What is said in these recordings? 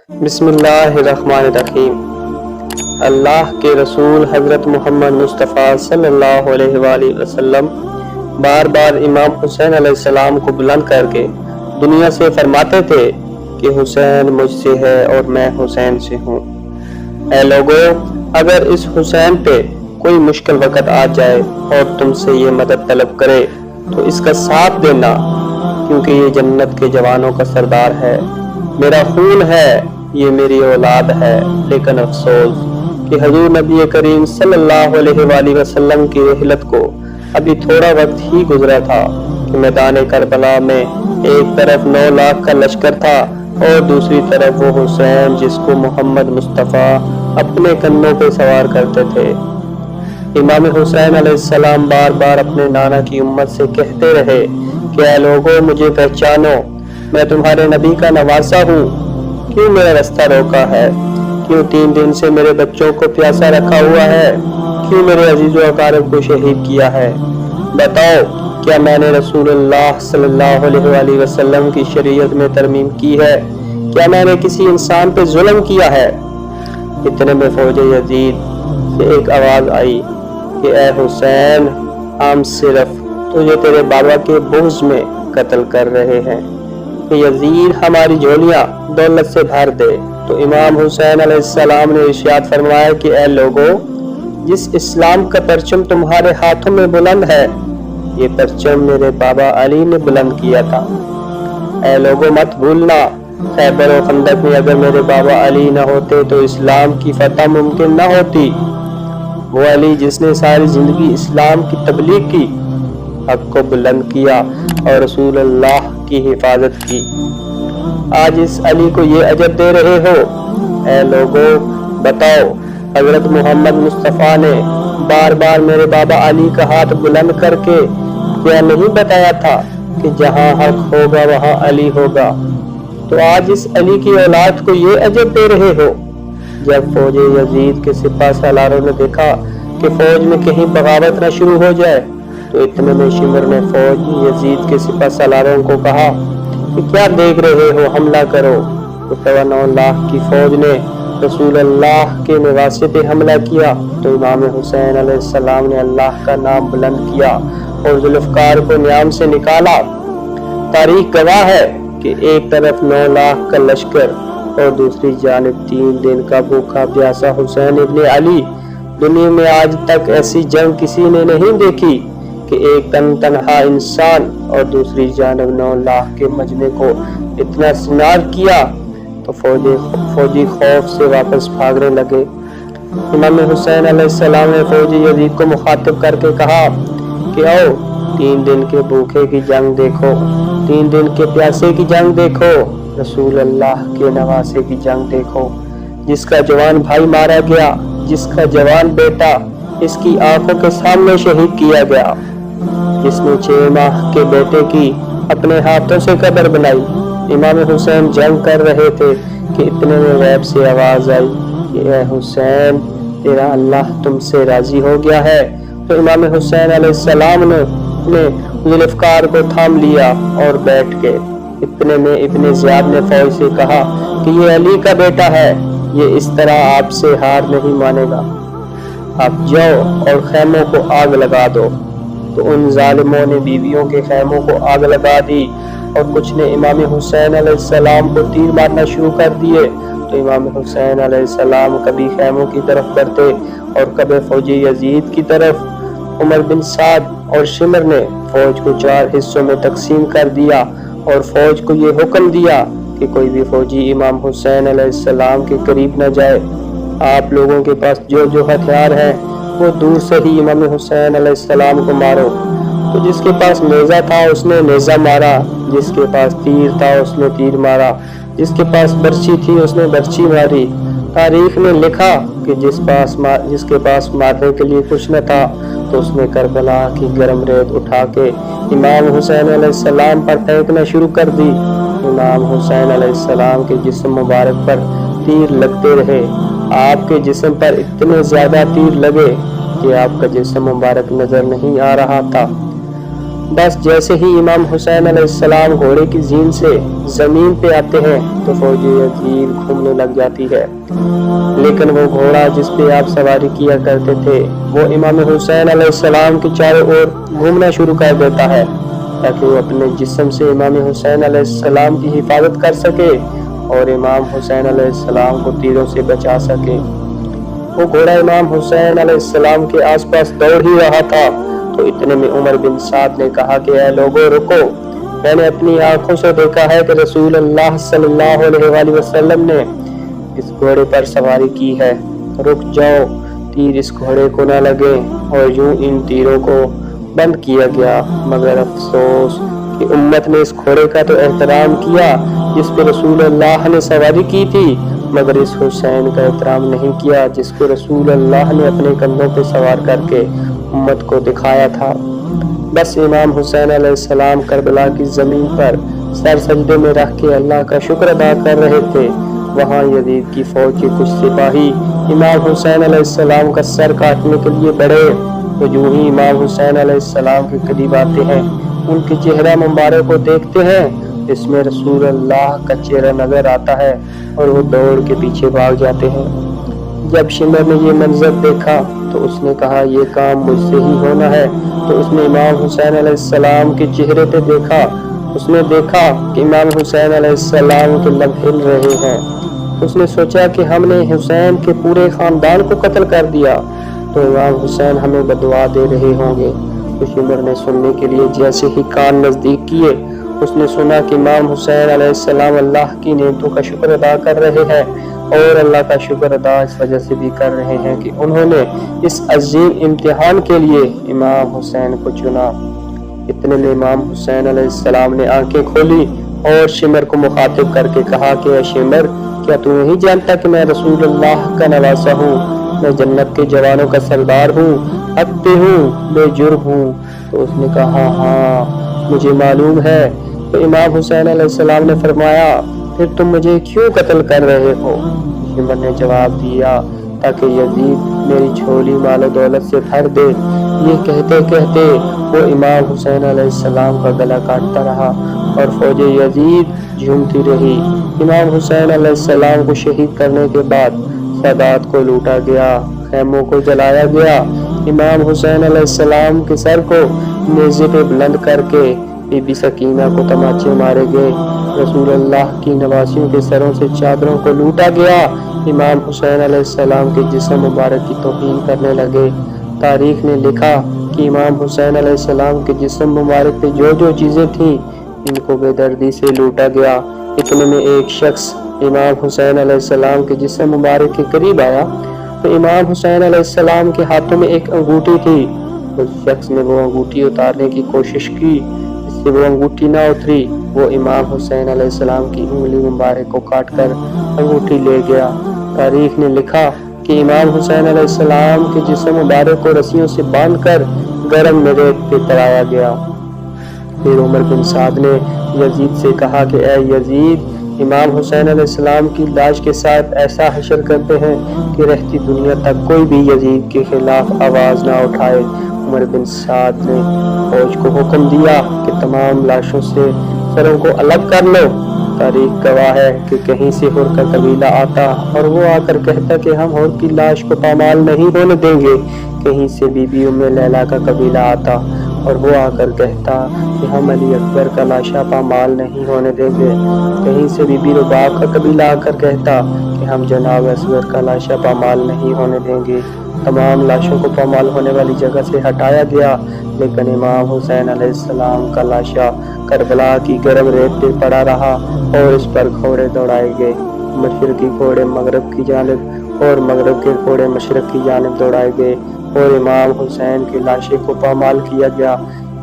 بسم اللہ الرحمن الرحیم۔ اللہ کے رسول حضرت محمد مصطفیٰ صلی اللہ علیہ وآلہ وسلم بار بار امام حسین علیہ السلام کو بلند کر کے دنیا سے فرماتے تھے کہ حسین مجھ سے ہے اور میں حسین سے ہوں۔ اے لوگو، اگر اس حسین پہ کوئی مشکل وقت آ جائے اور تم سے یہ مدد طلب کرے تو اس کا ساتھ دینا، کیونکہ یہ جنت کے جوانوں کا سردار ہے، میرا خون ہے، یہ میری اولاد ہے۔ لیکن افسوس کہ حضور نبی کریم صلی اللہ علیہ وآلہ وسلم کی رحلت کو ابھی تھوڑا وقت ہی گزرا تھا کہ میدان کربلا میں ایک طرف 9 لاکھ کا لشکر تھا اور دوسری طرف وہ حسین جس کو محمد مصطفیٰ اپنے کندھوں پہ سوار کرتے تھے۔ امام حسین علیہ السلام بار بار اپنے نانا کی امت سے کہتے رہے کہ اے لوگوں، مجھے پہچانو، میں تمہارے نبی کا نواسا ہوں۔ کیوں میرا رستہ روکا ہے؟ کیوں 3 دن سے میرے بچوں کو پیاسا رکھا ہوا ہے؟ کیوں میرے عزیز و اقارب کو شہید کیا ہے؟ بتاؤ، کیا میں نے رسول اللہ صلی اللہ علیہ وآلہ وسلم کی شریعت میں ترمیم کی ہے؟ کیا میں نے کسی انسان پہ ظلم کیا ہے؟ اتنے میں فوج یزید سے ایک آواز آئی کہ اے حسین، ہم صرف تجھے تیرے بابا کے بغض میں قتل کر رہے ہیں کہ یزید ہماری جھولیاں دولت سے بھر دے۔ تو امام حسین علیہ السلام نے ارشاد فرمایا کہ اے لوگو، جس اسلام کا پرچم تمہارے ہاتھوں میں بلند ہے، یہ پرچم میرے بابا علی نے بلند کیا تھا۔ اے لوگو، مت بھولنا، خیبر و خندق میں اگر میرے بابا علی نہ ہوتے تو اسلام کی فتح ممکن نہ ہوتی۔ وہ علی جس نے ساری زندگی اسلام کی تبلیغ کی، حق کو بلند کیا اور رسول اللہ کی حفاظت کی، آج اس علی کو یہ اجر دے رہے ہو۔ اے لوگو، بتاؤ، حضرت محمد مصطفیٰ نے بار بار میرے بابا علی کا ہاتھ بلند کر کے کیا نہیں بتایا تھا کہ جہاں حق ہوگا وہاں علی ہوگا؟ تو آج اس علی کی اولاد کو یہ اجر دے رہے ہو۔ جب فوج یزید کے سپہ سالاروں نے دیکھا کہ فوج میں کہیں بغاوت نہ شروع ہو جائے تو اتنے میں شمر نے فوج یزید کے سپہ سالاروں کو کہا کہ کیا دیکھ رہے ہو، حملہ کرو۔ تو 9 لاکھ کی فوج نے رسول اللہ کے نواسے پہ حملہ کیا تو امام حسین علیہ السلام نے اللہ کا نام بلند کیا اور ذوالفقار کو نیام سے نکالا۔ تاریخ گواہ ہے کہ ایک طرف 9 لاکھ کا لشکر اور دوسری جانب 3 دن کا بھوکا پیاسا حسین ابن علی۔ دنیا میں آج تک ایسی جنگ کسی نے نہیں دیکھی کہ ایک تنہا انسان اور دوسری جانب 9 لاکھ کے مجمع کو اتنا سنار کیا۔ تو فوجی خوف سے واپس بھاگنے لگے۔ امام حسین علیہ السلام نے فوجی یزید کو مخاطب کر کے کہا کہ آؤ، 3 دن کے بھوکے کی جنگ دیکھو، 3 دن کے پیاسے کی جنگ دیکھو، رسول اللہ کے نواسے کی جنگ دیکھو، جس کا جوان بھائی مارا گیا، جس کا جوان بیٹا اس کی آنکھوں کے سامنے شہید کیا گیا، جس نے 6 ماہ کے بیٹے کی اپنے ہاتھوں سے قبر بنائی۔ امام حسین جنگ کر رہے تھے کہ اتنے میں غیب سے آواز آئی کہ اے حسین، تیرا اللہ تم سے راضی ہو گیا ہے۔ تو امام حسین علیہ السلام نے ذوالفقار کو تھام لیا اور بیٹھ کے اتنے میں ابن زیاد نے فوج سے کہا کہ یہ علی کا بیٹا ہے، یہ اس طرح آپ سے ہار نہیں مانے گا، آپ جاؤ اور خیموں کو آگ لگا دو۔ تو ان ظالموں نے بیویوں کے خیموں کو آگ لگا دی اور کچھ نے امام حسین علیہ السلام کو تیر مارنا شروع کر دیے۔ تو امام حسین علیہ السلام کبھی خیموں کی طرف بڑھتے اور کبھی فوجی یزید کی طرف۔ عمر بن سعد اور شمر نے فوج کو 4 حصوں میں تقسیم کر دیا اور فوج کو یہ حکم دیا کہ کوئی بھی فوجی امام حسین علیہ السلام کے قریب نہ جائے۔ آپ لوگوں کے پاس جو ہتھیار ہیں وہ دور سے ہی امام حسین علیہ السلام کو مارو۔ تو جس کے پاس نیزہ تھا اس نے نیزہ مارا، جس کے پاس تیر تھا اس نے تیر مارا، جس کے پاس برچھی تھی اس نے برچھی ماری۔ تاریخ نے لکھا کہ جس کے پاس مارنے کے لیے کچھ نہ تھا تو اس نے کربلا کی گرم ریت اٹھا کے امام حسین علیہ السلام پر پھینکنا شروع کر دی۔ امام حسین علیہ السلام کے جسم مبارک پر تیر لگتے رہے۔ آپ کے جسم پر اتنے زیادہ تیر لگے کہ آپ کا جسم مبارک نظر نہیں آ رہا تھا۔ بس جیسے ہی امام حسین علیہ السلام گھوڑے کی زین سے زمین پہ آتے ہیں تو فوج یزید گھومنے لگ جاتی ہے، لیکن وہ گھوڑا جس پہ آپ سواری کیا کرتے تھے وہ امام حسین علیہ السلام کے چاروں اور گھومنا شروع کر دیتا ہے تاکہ وہ اپنے جسم سے امام حسین علیہ السلام کی حفاظت کر سکے اور امام حسین علیہ السلام کو تیروں سے بچا سکے۔ وہ گھوڑا امام حسین علیہ السلام کے آس پاس دوڑ ہی رہا تھا تو اتنے میں عمر بن سعد نے کہا کہ اے لوگوں رکو، میں نے اپنی آنکھوں سے دیکھا ہے کہ رسول اللہ صلی اللہ علیہ وآلہ وسلم نے اس گھوڑے پر سواری کی ہے، رک جاؤ، تیر اس گھوڑے کو نہ لگے۔ اور یوں ان تیروں کو بند کیا گیا، مگر افسوس کہ امت نے اس گھوڑے کا تو احترام کیا جس پہ رسول اللہ نے سواری کی تھی، مگر اس حسین کا احترام نہیں کیا جس کو رسول اللہ نے اپنے کندھوں پہ سوار کر کے امت کو دکھایا تھا۔ بس امام حسین علیہ السلام کربلا کی زمین پر سر سجدے میں رکھ کے اللہ کا شکر ادا کر رہے تھے، وہاں یزید کی فوج کے کچھ سپاہی امام حسین علیہ السلام کا سر کاٹنے کے لیے بڑھے تو جو ہی امام حسین علیہ السلام کے قریب آتے ہیں ان کے چہرہ مبارک کو دیکھتے ہیں، اس میں رسول اللہ کا چہرہ نظر آتا ہے اور وہ دوڑ کے پیچھے بھاگ جاتے ہیں۔ جب شمر نے یہ منظر دیکھا تو اس نے کہا یہ کام مجھ سے ہی ہونا ہے، تو اس نے امام حسین علیہ السلام کے چہرے پہ دیکھا، اس نے دیکھا کہ امام حسین علیہ السلام کے لب ہل رہے ہیں، اس نے سوچا کہ ہم نے حسین کے پورے خاندان کو قتل کر دیا تو امام حسین ہمیں بددعا دے رہے ہوں گے۔ تو شمر نے سننے کے لیے جیسے ہی کان نزدیک کیے اس نے سنا کہ امام حسین علیہ السلام اللہ کی نعمتوں کا شکر ادا کر رہے ہیں، اور اللہ کا شکر ادا اس وجہ سے بھی کر رہے ہیں کہ انہوں نے اس عظیم امتحان کے لیے امام حسین کو چنا۔ اتنے میں امام حسین علیہ السلام نے آنکھیں کھولی اور شمر کو مخاطب کر کے کہا کہ اے شمر، کیا تو نہیں جانتا کہ میں رسول اللہ کا نواسہ ہوں، میں جنت کے جوانوں کا سردار ہوں، اتّے ہوں، بے جرم ہوں؟ تو اس نے کہا ہاں مجھے معلوم ہے۔ تو امام حسین علیہ السلام نے فرمایا پھر تم مجھے کیوں قتل کر رہے ہو؟ شمر نے جواب دیا تاکہ یزید میری جھولی مال و دولت سے بھر دے۔ یہ کہتے کہتے وہ امام حسین علیہ السلام کا گلا کاٹتا رہا اور فوج یزید جھومتی رہی۔ امام حسین علیہ السلام کو شہید کرنے کے بعد سادات کو لوٹا گیا، خیموں کو جلایا گیا، امام حسین علیہ السلام کے سر کو نیزے پہ بلند کر کے بی بی سکینہ کو تماچے مارے گئے، رسول اللہ کی نواسیوں کے سروں سے چادروں کو لوٹا گیا، امام حسین علیہ السلام کے جسم مبارک کی توہین کرنے لگے۔ تاریخ نے لکھا کہ امام حسین علیہ السلام کے جسم مبارک پہ جو جو چیزیں تھیں ان کو بے دردی سے لوٹا گیا۔ اتنے میں ایک شخص امام حسین علیہ السلام کے جسم مبارک کے قریب آیا تو امام حسین علیہ السلام کے ہاتھوں میں ایک انگوٹھی تھی۔ اس شخص نے وہ انگوٹھی اتارنے کی کوشش کی، اس سے وہ انگوٹھی نہ اتری، وہ امام حسین علیہ السلام کی انگلی مبارک کو کاٹ کر انگوٹھی لے گیا۔ تاریخ نے لکھا کہ امام حسین علیہ السلام کے جسم مبارک کو رسیوں سے باندھ کر گرم میں ریت پہ تلایا گیا۔ پھر عمر بن سعد نے یزید سے کہا کہ اے یزید، امام حسین علیہ السلام کی لاش کے ساتھ ایسا حشر کرتے ہیں کہ رہتی دنیا تک کوئی بھی یزید کے خلاف آواز نہ اٹھائے۔ عمر بن سعد نے فوج کو حکم دیا کہ تمام لاشوں سے سروں کو الگ کر لو۔ تاریخ گواہ ہے کہ کہیں سے ہور کا قبیلہ آتا اور وہ آ کر کہتا کہ ہم ہور کی لاش کو پامال نہیں ہونے دیں گے، کہیں سے بی بی ام لیلا کا قبیلہ آتا اور وہ آ کر کہتا کہ ہم علی اکبر کا لاشا پامال نہیں ہونے دیں گے، کہیں سے بی بی رباب کا قبیلہ آ کر کہتا کہ ہم جناب اصغر کا لاشا پامال نہیں ہونے دیں گے۔ تمام لاشوں کو پامال ہونے والی جگہ سے ہٹایا گیا، لیکن امام حسین علیہ السلام کا لاشا کربلا کی گرم ریت پہ پڑا رہا اور اس پر گھوڑے دوڑائے گئے۔ مشرقی گھوڑے مغرب کی جانب اور مغرب کے گھوڑے مشرق کی جانب دوڑائے گئے اور امام حسین کی لاشیں کو پامال کیا گیا۔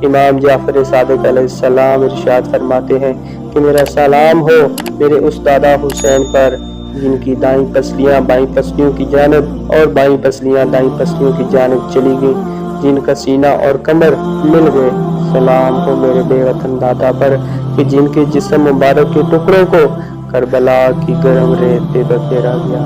امام جعفر صادق علیہ السلام ارشاد فرماتے ہیں کہ میرا سلام ہو میرے اس دادا حسین پر جن کی دائیں پسلیاں بائیں پسلیوں کی جانب اور بائیں پسلیاں دائیں پسلیوں کی جانب چلی گئی، جن کا سینہ اور کمر مل گئے۔ سلام ہو میرے بے وطن دادا پر کہ جن کے جسم مبارک کے ٹکڑوں کو کربلا کی گرم ریت پہ بکھیرا گیا۔